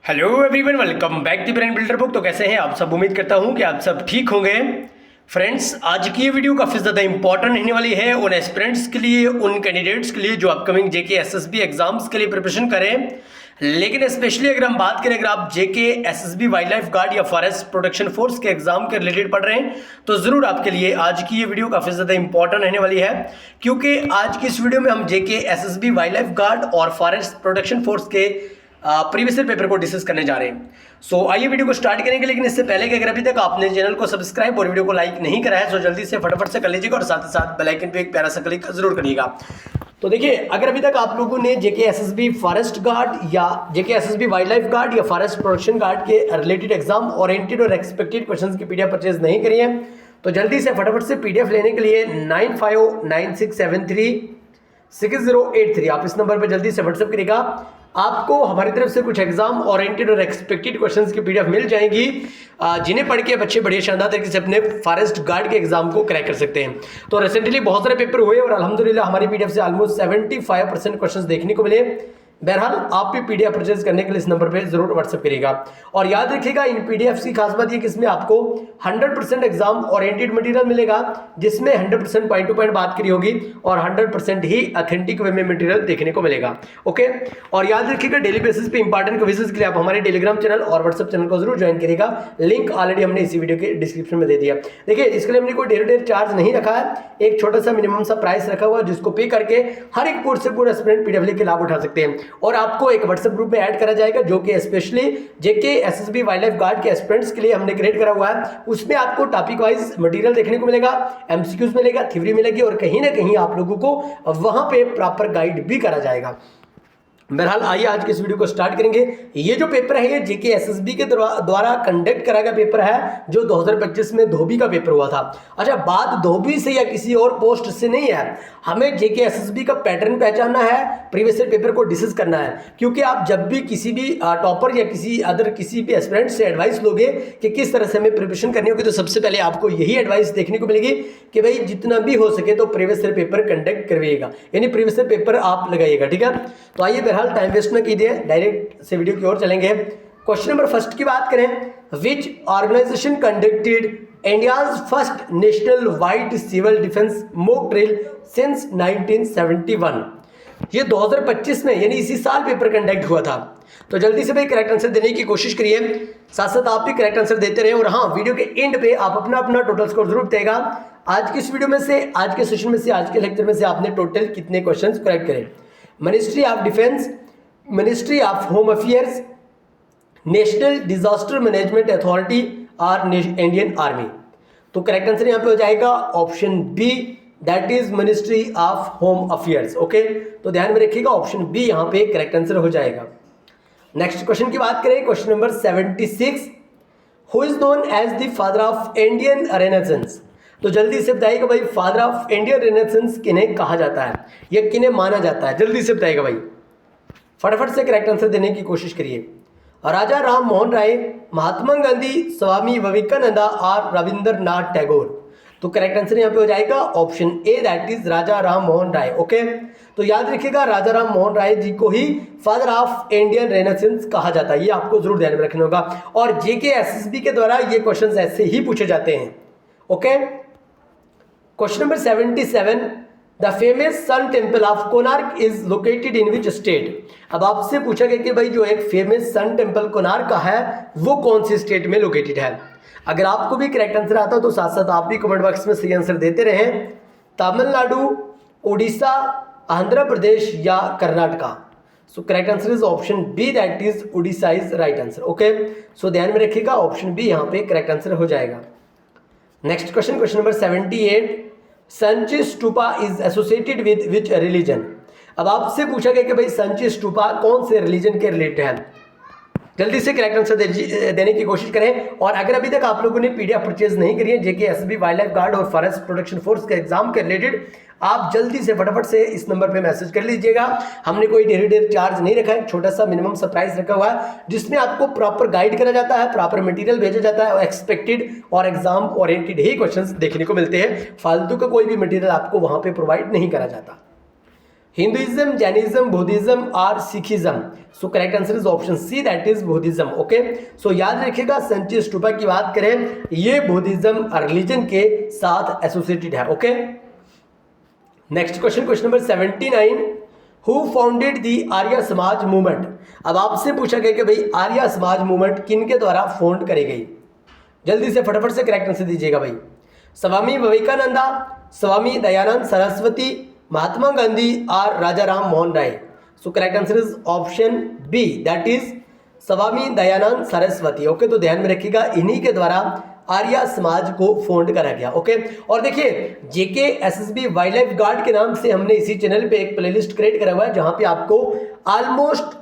Hello everyone, welcome back to Brain Builder Book. तो कैसे हैं आप सब? उम्मीद करता हूं कि आप सब ठीक होंगे। फ्रेंड्स, आज की ये वीडियो काफ़ी ज़्यादा इंपॉर्टेंट रहने वाली है उन एस्पिरेंट्स के लिए, उन कैंडिडेट्स के लिए जो अपकमिंग जेके एसएसबी एग्जाम्स के लिए प्रिपरेशन करें। लेकिन स्पेशली अगर हम बात करें, अगर आप जेके एसएसबी वाइल्ड लाइफ गार्ड या फॉरेस्ट प्रोटेक्शन फोर्स के एग्जाम के रिलेटेड पढ़ रहे हैं तो ज़रूर आपके लिए आज की ये वीडियो काफ़ी ज़्यादा इंपॉर्टेंट रहने वाली है, क्योंकि आज की इस वीडियो में हम जेके एसएसबी वाइल्ड लाइफ गार्ड और फॉरेस्ट प्रोटेक्शन फोर्स के प्रीवियस ईयर पेपर को डिस्कस करने जा रहे हैं। सो आइए वीडियो को स्टार्ट करेंगे। लेकिन इससे पहले कि अगर अभी तक आपने चैनल को सब्सक्राइब और वीडियो को लाइक नहीं करा है तो जल्दी से फटाफट से कर लीजिएगा और साथ ही साथ बेल आइकन पे एक प्यारा सा क्लिक जरूर करिएगा। तो देखिए, अगर अभी तक आप लोगों ने जेके एसएसबी फॉरेस्ट गार्ड या जेके एसएसबी वाइल्ड लाइफ गार्ड या फॉरेस्ट प्रोटेक्शन गार्ड के रिलेटेड एग्जाम ओरिएंटेड और एक्सपेक्टेड क्वेश्चंस की पीडीएफ परचेज नहीं करी है तो जल्दी से फटाफट से पीडीएफ लेने के लिए 9596736083 आप इस नंबर पर जल्दी से व्हाट्सएप करिएगा। आपको हमारी तरफ से कुछ एग्जाम ओरिएंटेड और एक्सपेक्टेड क्वेश्चंस की पीडीएफ मिल जाएगी, जिन्हें पढ़ के बच्चे बड़े शानदार तरीके से अपने फॉरेस्ट गार्ड के एग्जाम को क्रैक कर सकते हैं। तो रिसेंटली बहुत सारे पेपर हुए और अल्हम्दुलिल्लाह हमारी पीडीएफ से ऑलमोस्ट 75% क्वेश्चंस देखने को मिले। बहरहाल आप भी पीडीएफ परचेज करने के लिए इस नंबर पे जरूर व्हाट्सएप करिएगा। और याद रखिएगा, इन पीडीएफ की खास बात ये कि इसमें आपको 100% एग्जाम ओरिएंटेड मटेरियल मिलेगा, जिसमें 100% पॉइंट टू पॉइंट बात करी होगी और 100% ही ऑथेंटिक वे में मटेरियल देखने को मिलेगा। ओके, और याद रखिएगा डेली बेसिस पे इंपॉर्टेंट क्विज़ेस के लिए आप हमारे टेलीग्राम चैनल और व्हाट्सएप चैनल को जरूर ज्वाइन करिएगा। लिंक ऑलरेडी हमने इसी वीडियो के डिस्क्रिप्शन में दे दिया। देखिए, इसके लिए हमने कोई डेली चार्ज नहीं रखा है, एक छोटा सा मिनिमम सा प्राइस रखा हुआ है जिसको पे करके हर एक कोर्स से पूरा स्टूडेंट पीडीएफ लेके लाभ उठा सकते हैं। और आपको एक व्हाट्सएप ग्रुप में ऐड करा जाएगा जो कि स्पेशली जेके एसएसबी वाइल्ड लाइफ गार्ड के एस्पिरेंट्स के लिए हमने क्रिएट करा हुआ है। उसमें आपको टॉपिक वाइज मटेरियल देखने को मिलेगा, एमसीक्यूज मिलेगा, थ्योरी मिलेगी और कहीं ना कहीं आप लोगों को वहां पे प्रॉपर गाइड भी करा जाएगा। बहरहाल आइए आज के इस वीडियो को स्टार्ट करेंगे। ये जो पेपर है ये जेके एसएसबी के द्वारा कंडक्ट करा गया पेपर है, जो 2025 में धोबी का पेपर हुआ था। अच्छा, बात धोबी से या किसी और पोस्ट से नहीं है, हमें जेके एसएसबी का पैटर्न पहचानना है, प्रीवियस ईयर पेपर को डिस्कस करना है। क्योंकि आप जब भी किसी भी टॉपर या किसी भी एस्पिरेंट से एडवाइस लोगे कि किस तरह से हमें प्रिपरेशन करनी होगी, तो सबसे पहले आपको यही एडवाइस देखने को मिलेगी कि भाई जितना भी हो सके तो प्रीवियस ईयर पेपर कंडक्ट करवाइएगा, यानी प्रीवियस ईयर पेपर आप लगाइएगा। ठीक है, तो आइए बहरहाल टाइम वेस्ट न कीजिए, डायरेक्ट से वीडियो की ओर चलेंगे। क्वेश्चन नंबर फर्स्ट की बात करें, which organisation conducted India's first nation wide civil defence mock drill since 1971। ये 2025 में यानी इसी साल पेपर कंडक्ट हुआ था। तो जल्दी से भाई करेक्ट आंसर देने की कोशिश करिए, साथ साथ आप भी करेक्ट आंसर देते रहे। और हाँ, वीडियो के एंड पे आप अपना अपना टोटल स्कोर जरूर बताइएगा। आज की इस वीडियो में से, आज के सेशन में से, आज के लेक्चर में से आपने टोटल कितने क्वेश्चन करेक्ट करे। Ministry of Defence, Ministry of Home Affairs, National Disaster Management Authority और इंडियन आर्मी। तो करेक्ट आंसर यहाँ पे हो जाएगा option B, that is Ministry of Home Affairs. Okay, तो ध्यान में रखिएगा ऑप्शन बी यहाँ पे करेक्ट आंसर हो जाएगा। नेक्स्ट क्वेश्चन की बात करें, question number 76, who is known as the father of Indian Renaissance. तो जल्दी से बताइएगा भाई, फादर ऑफ इंडियन रेनेसेंस किन्हें कहा जाता है या किन्हें माना जाता है, जल्दी से बताइएगा भाई, फटाफट से करेक्ट आंसर देने की कोशिश करिए। राजा राम मोहन राय, महात्मा गांधी, स्वामी विवेकानंद और रविंद्रनाथ टैगोर। तो करेक्ट आंसर यहाँ पे हो जाएगा option A, that is Raja Ram Mohan Roy. Okay, तो याद रखिएगा राजा राम मोहन राय जी को ही फादर ऑफ इंडियन रेनेसेंस कहा जाता है, ये आपको जरूर ध्यान में रखना होगा। और जेके एसएसबी के द्वारा ये क्वेश्चंस ऐसे ही पूछे जाते हैं। Okay, question number 77, the famous sun temple of Konark is located in which state. अब आपसे पूछा गया कि भाई जो एक फेमस सन टेम्पल कोणार्क का है वो कौन सी स्टेट में लोकेटेड है। अगर आपको भी करेक्ट आंसर आता हो तो साथ साथ आप भी कमेंट बॉक्स में सही आंसर देते रहें। तमिलनाडु, उड़ीसा, आंध्र प्रदेश या Karnataka. So correct answer is option B, that is Orissa is right answer. Okay, so ध्यान में रखिएगा ऑप्शन बी यहाँ पे करेक्ट आंसर हो जाएगा। Next question, question number 78, Sanchi stupa is associated with which religion. अब आपसे पूछा गया कि भाई संची स्तूपा कौन से रिलीजन के रिलेटेड है, जल्दी से करेक्ट आंसर देने की कोशिश करें। और अगर अभी तक आप लोगों ने पीडीएफ परचेज नहीं करी है जेके एसएसबी वाइल्ड लाइफ गार्ड और फॉरेस्ट प्रोटेक्शन फोर्स के एग्जाम के रिलेटेड, आप जल्दी से फटाफट से इस नंबर पे मैसेज कर लीजिएगा। हमने कोई डेली चार्ज नहीं रखा है, छोटा सा मिनिमम सा प्राइस रखा हुआ है जिसमें आपको प्रॉपर गाइड करा जाता है, प्रॉपर मटेरियल भेजा जाता है और एक्सपेक्टेड और एग्जाम ओरिएंटेड ही क्वेश्चंस देखने को मिलते हैं। फालतू का कोई भी मटेरियल आपको वहां पे प्रोवाइड नहीं करा जाता। Hinduism, Jainism, Buddhism or Sikhism? So correct answer is option C, that is Buddhism. Okay, so याद रखिएगा संची स्तूपा की बात करें, ये बुद्धिज्म रिलीजन के साथ एसोसिएटेड है. Okay, next question, question number 79. Who founded the Arya Samaj movement? अब आपसे पूछा गया कि भाई आर्य समाज मूवमेंट किन के द्वारा फाउंड करी गई? जल्दी से फटाफट से करेक्ट आंसर दीजिएगा भाई. स्वामी विवेकानंदा, स्वामी दयानंद सरस्वती, महात्मा गांधी और Raja Ram Mohan Roy? So correct answer is option B, that is Swami Dayanand Saraswati. Okay, तो ध्यान में रखिएगा इन्हीं के द्वारा आर्य समाज को फाउंड करा गया. ओके, और देखिए जेके एसएसबी वाइल्ड लाइफ गार्ड के नाम से हमने इसी चैनल पे एक प्लेलिस्ट क्रिएट करा हुआ है जहां पे आपको ऑलमोस्ट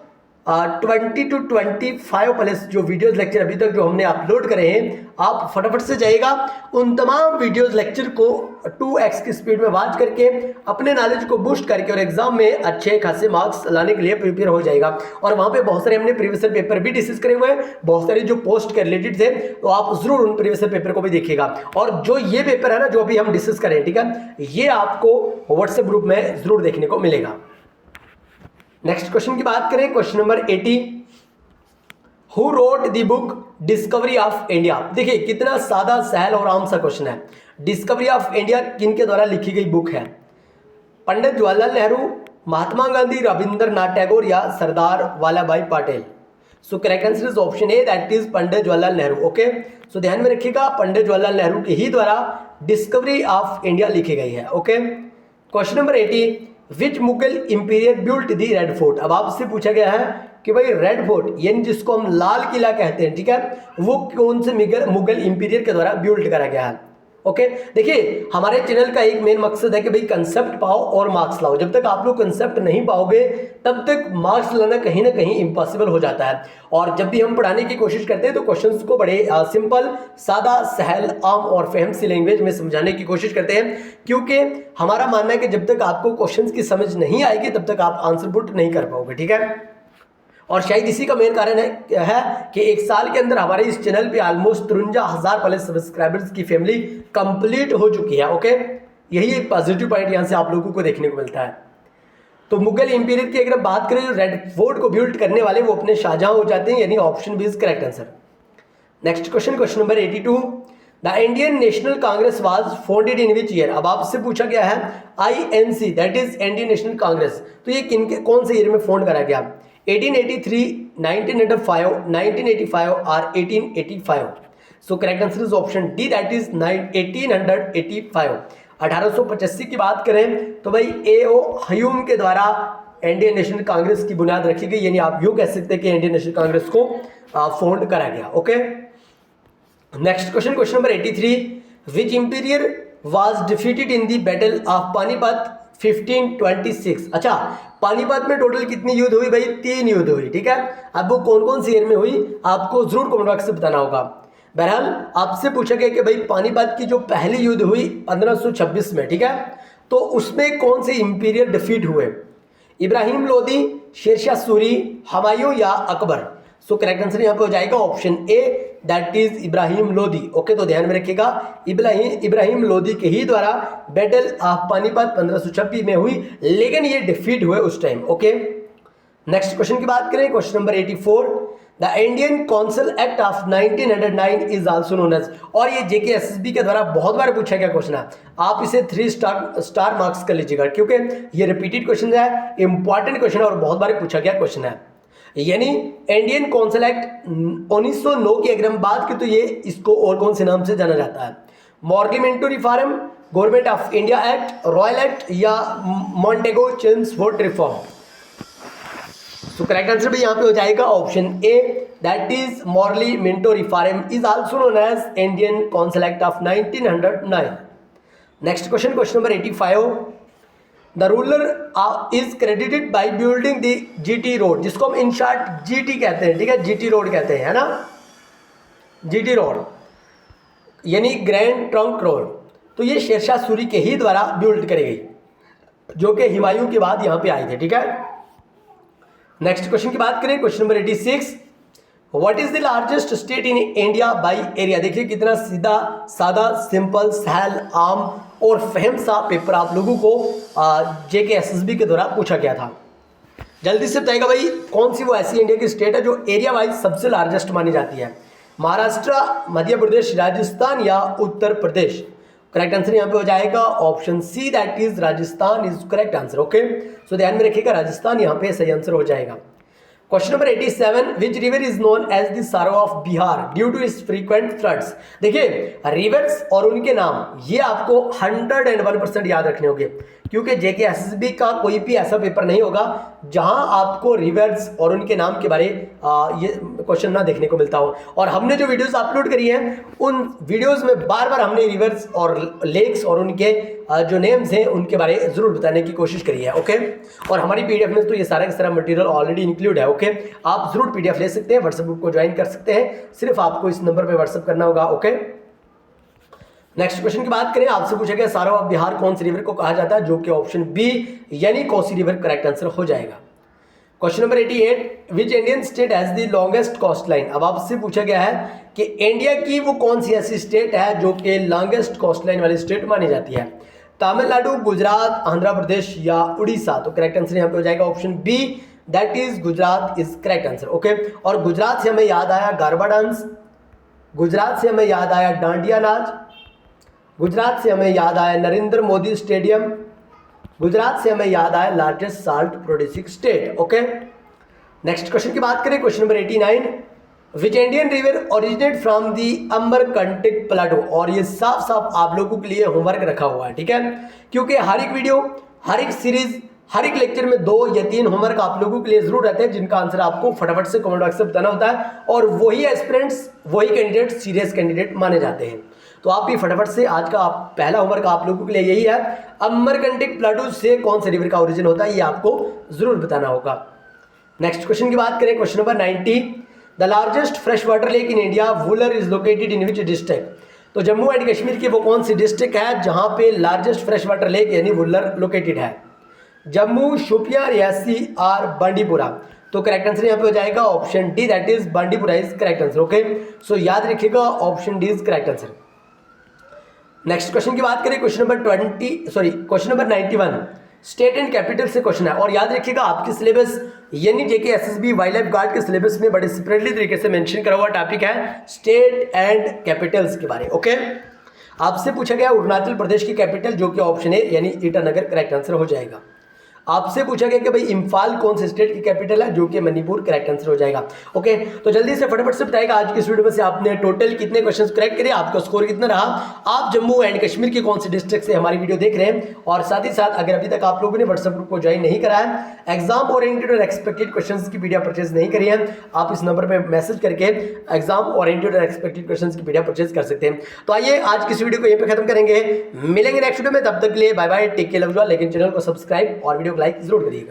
20 to 25 प्लस जो वीडियोस लेक्चर अभी तक जो हमने अपलोड करे हैं, आप फटाफट से जाइएगा उन तमाम वीडियोस लेक्चर को 2x की स्पीड में वॉच करके अपने नॉलेज को बूस्ट करके और एग्जाम में अच्छे खासे मार्क्स लाने के लिए प्रिपेयर हो जाएगा. और वहाँ पे बहुत सारे हमने प्रीवियस पेपर भी डिस्कस करे हुए हैं, बहुत सारे जो पोस्ट के रिलेटेड थे, तो आप जरूर उन प्रीवियस पेपर को भी देखिएगा. और जो ये पेपर है ना जो अभी हम डिस्कस करें, ठीक है, ये आपको व्हाट्सएप ग्रुप में जरूर देखने को मिलेगा. नेक्स्ट क्वेश्चन की बात करें, question number 80. Who wrote the book discovery of India? देखिए कितना सादा सहल और आम सा क्वेश्चन है. डिस्कवरी ऑफ इंडिया किन के द्वारा लिखी गई बुक है? पंडित जवाहरलाल नेहरू, महात्मा गांधी, रविंद्रनाथ टैगोर या Sardar Vallabhbhai Patel? So correct answer is option A, that is Pandit Jawaharlal Nehru. Okay, so ध्यान में रखिएगा पंडित जवाहरलाल नेहरू के ही द्वारा डिस्कवरी ऑफ इंडिया लिखी गई है. Okay, question number 80. विच मुगल इंपीरियर बिल्ट दी रेड फोर्ट? अब आपसे पूछा गया है कि भाई रेड फोर्ट यानी जिसको हम लाल किला कहते हैं, ठीक है, वो कौन से मुगल इंपीरियर के द्वारा बिल्ड करा गया है? ओके, देखिए हमारे चैनल का एक मेन मकसद है कि भाई कंसेप्ट पाओ और मार्क्स लाओ. जब तक आप लोग कंसेप्ट नहीं पाओगे तब तक मार्क्स लाना कहीं ना कहीं इम्पॉसिबल हो जाता है. और जब भी हम पढ़ाने की कोशिश करते हैं तो क्वेश्चंस को बड़े सिंपल, सादा, सहल, आम और फहम सी लैंग्वेज में समझाने की कोशिश करते हैं, क्योंकि हमारा मानना है कि जब तक आपको क्वेश्चंस की समझ नहीं आएगी तब तक आप आंसर पुट नहीं कर पाओगे. ठीक है, और शायद इसी का मेन कारण है कि एक साल के अंदर हमारे इस चैनल पे ऑलमोस्ट 53,000 प्लस सब्सक्राइबर्स की फैमिली कंप्लीट हो चुकी है. ओके, यही एक पॉजिटिव पॉइंट यहाँ से आप लोगों को देखने को मिलता है. तो मुगल इंपीरियर की अगर बात करें, रेड फोर्ट को बिल्ड करने वाले वो अपने शाहजहां हो जाते हैं, यानी option B is correct answer. Next question, question number 82. The Indian National Congress was founded in which year? अब आपसे पूछा गया है INC, that is Indian National Congress, तो ये कौन से ईयर में फाउंड करा गया? 1883, 1905, 1985 और 1885? सो correct answer is option D, that is 1885. 1885 की बात करें तो भाई A.O. ह्यूम के द्वारा इंडियन नेशनल कांग्रेस की बुनियाद रखी गई, यानी आप यूं कह सकते हैं कि इंडियन नेशनल कांग्रेस को फाउंड करा गया. Okay, next question, question number 83. Which imperial was defeated in the battle of Panipat 1526? अच्छा, पानीपत में टोटल कितनी युद्ध हुई भाई? 3 युद्ध हुई. ठीक है, अब वो कौन कौन सी ईयर में हुई आपको जरूर कमेंट बॉक्स से बताना होगा. बहरहाल आपसे पूछा गया कि भाई पानीपत की जो पहली युद्ध हुई 1526 में, ठीक है, तो उसमें कौन से इंपीरियर डिफीट हुए? इब्राहिम लोदी, शेरशाह सूरी, हुमायूं या अकबर? सो करेक्ट आंसर यहाँ पे हो जाएगा option A, that is Ibrahim Lodi. Okay, तो ध्यान में रखिएगा इब्राहिम लोदी के ही द्वारा बैटल ऑफ पानीपत 1526 में हुई, लेकिन ये डिफीट हुए उस टाइम. ओके, नेक्स्ट क्वेश्चन की बात करें, question number 84. The Indian council act of 1909 is also known as, और ये जेके एसएसबी के द्वारा बहुत बार पूछा गया क्वेश्चन है. आप इसे 3 स्टार मार्क्स कर लीजिएगा, क्योंकि ये रिपीटेड क्वेश्चन है, इंपॉर्टेंट क्वेश्चन है और बहुत बार पूछा गया क्वेश्चन है. यानी इंडियन कौंसिल एक्ट 1909 की अगर हम बात करें तो ये इसको और कौन से नाम से जाना जाता है? Morley Minto reform, government of India act, royal act या मॉन्टेगो चेम्सफोर्ड रिफॉर्म? तो करेक्ट आंसर भी यहाँ पे हो जाएगा option A, that is Morley Minto reform is also known as Indian council act of 1909. Next question, question number 85. The ruler is credited by building the GT road, जिसको हम in short GT कहते हैं. ठीक है, GT रोड कहते हैं, है ना, GT रोड यानी ग्रैंड ट्रंक रोड. तो ये शेरशाह सूरी के ही द्वारा बिल्ड करी गई, जो कि हुमायूं के बाद यहाँ पे आए थे. ठीक है, नेक्स्ट क्वेश्चन की बात करें, question number 86. What is the largest state in India by area? देखिए कितना सीधा, सादा, सिंपल, सहल, आम और फहम सा पेपर आप लोगों को जेके एसएसबी के द्वारा पूछा गया था। जल्दी से बताइएगा भाई, कौन सी वो ऐसी इंडिया की स्टेट है जो एरिया वाइज सबसे लार्जेस्ट मानी जाती है? महाराष्ट्र, मध्य प्रदेश, राजस्थान या उत्तर प्रदेश? करेक्ट आंसर यहाँ पे हो जाएगा option C, that is Rajasthan is correct answer. Okay, so ध्यान में रखिएगा, राजस्थान यहाँ पे सही आंसर हो जाएगा। Question number 87, which river is known as the sorrow of Bihar due to its frequent floods? देखिए, रिवर्स और उनके नाम ये आपको 101% याद रखने होंगे, क्योंकि जेके एसएसबी का कोई भी ऐसा पेपर नहीं होगा जहां आपको रिवर्स और उनके नाम के बारे ये क्वेश्चन ना देखने को मिलता हो। और हमने जो वीडियोस अपलोड करी हैं उन वीडियोस में बार बार हमने रिवर्स और लेक्स और उनके जो नेम्स हैं उनके बारे जरूर बताने की कोशिश करी है। ओके, और हमारी पीडीएफ में तो ये सारा का सारा मटेरियल ऑलरेडी इंक्लूड है। ओके, आप जरूर पीडीएफ ले सकते हैं, व्हाट्सएप ग्रुप को ज्वाइन कर सकते हैं, सिर्फ आपको इस नंबर पर व्हाट्सएप करना होगा। ओके, नेक्स्ट क्वेश्चन की बात करें, आपसे पूछा गया सारो ऑफ बिहार कौन सी रिवर को कहा जाता है, जो कि ऑप्शन बी यानी कोसी रिवर करेक्ट आंसर हो जाएगा। Question number 88, which Indian state has the longest coast line? अब आपसे पूछा गया है कि इंडिया की वो कौन सी ऐसी स्टेट है जो कि लॉन्गेस्ट कोस्ट लाइन वाली स्टेट मानी जाती है? तमिलनाडु, गुजरात, आंध्र प्रदेश या उड़ीसा? तो करेक्ट आंसर यहाँ पे हो जाएगा option B, that is Gujarat is correct answer. Okay, और गुजरात से हमें याद आया गरबा डांस, गुजरात से हमें याद आया डांडिया नाच, गुजरात से हमें याद आया नरेंद्र मोदी स्टेडियम, गुजरात से हमें याद आया largest salt producing state. Okay, next question की बात करें, question number 89, which Indian river originate from the Amarkantak plateau? और ये साफ साफ आप लोगों के लिए होमवर्क रखा हुआ है, ठीक है, क्योंकि हर एक वीडियो, हर एक सीरीज, हर एक लेक्चर में 2 या 3 होमवर्क आप लोगों के लिए जरूर रहते हैं, जिनका आंसर आपको फटाफट से कमेंट बॉक्स में बताना होता है, और वही एस्पिरेंट्स, वही कैंडिडेट सीरियस कैंडिडेट माने जाते हैं। तो आप भी फटाफट से, आज का पहला होमवर्क आप लोगों के लिए यही है, अमरकंटक प्लाटू से कौन से रिवर का ओरिजिन होता है ये आपको जरूर बताना होगा। नेक्स्ट क्वेश्चन की बात करें, question number 90, the largest fresh water lake in India Wular is located in which district? तो जम्मू एंड कश्मीर की वो कौन सी डिस्ट्रिक्ट है जहां पे लार्जेस्ट फ्रेश वाटर लेक यानी वुलर लोकेटेड है? जम्मू, शोपियां, रियासी और बांडीपुरा? तो करेक्ट आंसर यहाँ पे हो जाएगा option D, that is Bandipora is correct answer. Okay, so याद रखिएगा option D is correct answer. Next question की बात करें, question number 91, state and capital से क्वेश्चन है, और याद रखिएगा आपकी सिलेबस यानी JK SSB wild life guard के सिलेबस में बड़े सेपरेटली तरीके से मेंशन करा हुआ टॉपिक है स्टेट एंड कैपिटल्स के बारे। ओके, आपसे पूछा गया अरुणाचल प्रदेश की कैपिटल, जो कि ऑप्शन है यानी ईटानगर करेक्ट आंसर हो जाएगा। आपसे पूछा गया कि भाई इम्फाल कौन से स्टेट की कैपिटल है, जो कि मणिपुर करेक्ट आंसर हो जाएगा। ओके, तो जल्दी से फटाफट से बताएगा आज की इस वीडियो में से आपने टोटल कितने क्वेश्चंस करेक्ट करे, आपका स्कोर कितना रहा, आप जम्मू एंड कश्मीर के कौन से डिस्ट्रिक्ट से हमारी वीडियो देख रहे हैं, और साथ ही साथ अगर अभी तक आप लोगों ने व्हाट्सएप ग्रुप को ज्वाइन नहीं करा है, एग्जाम ओरिएंटेड और एक्सपेक्टेड क्वेश्चंस की पीडीएफ परचेज नहीं करी है, आप इस नंबर पर मैसेज करके एग्जाम ओरिएंटेड और एक्सपेक्टेड क्वेश्चंस की पीडीएफ परचेज कर सकते हैं। तो आइए आज की इस वीडियो को यहीं पे खत्म करेंगे, मिलेंगे नेक्स्ट वीडियो में, तब तक के लिए bye bye, take care, love you all. लेकिन चैनल को सब्सक्राइब और वीडियो को लाइक जरूर करिएगा।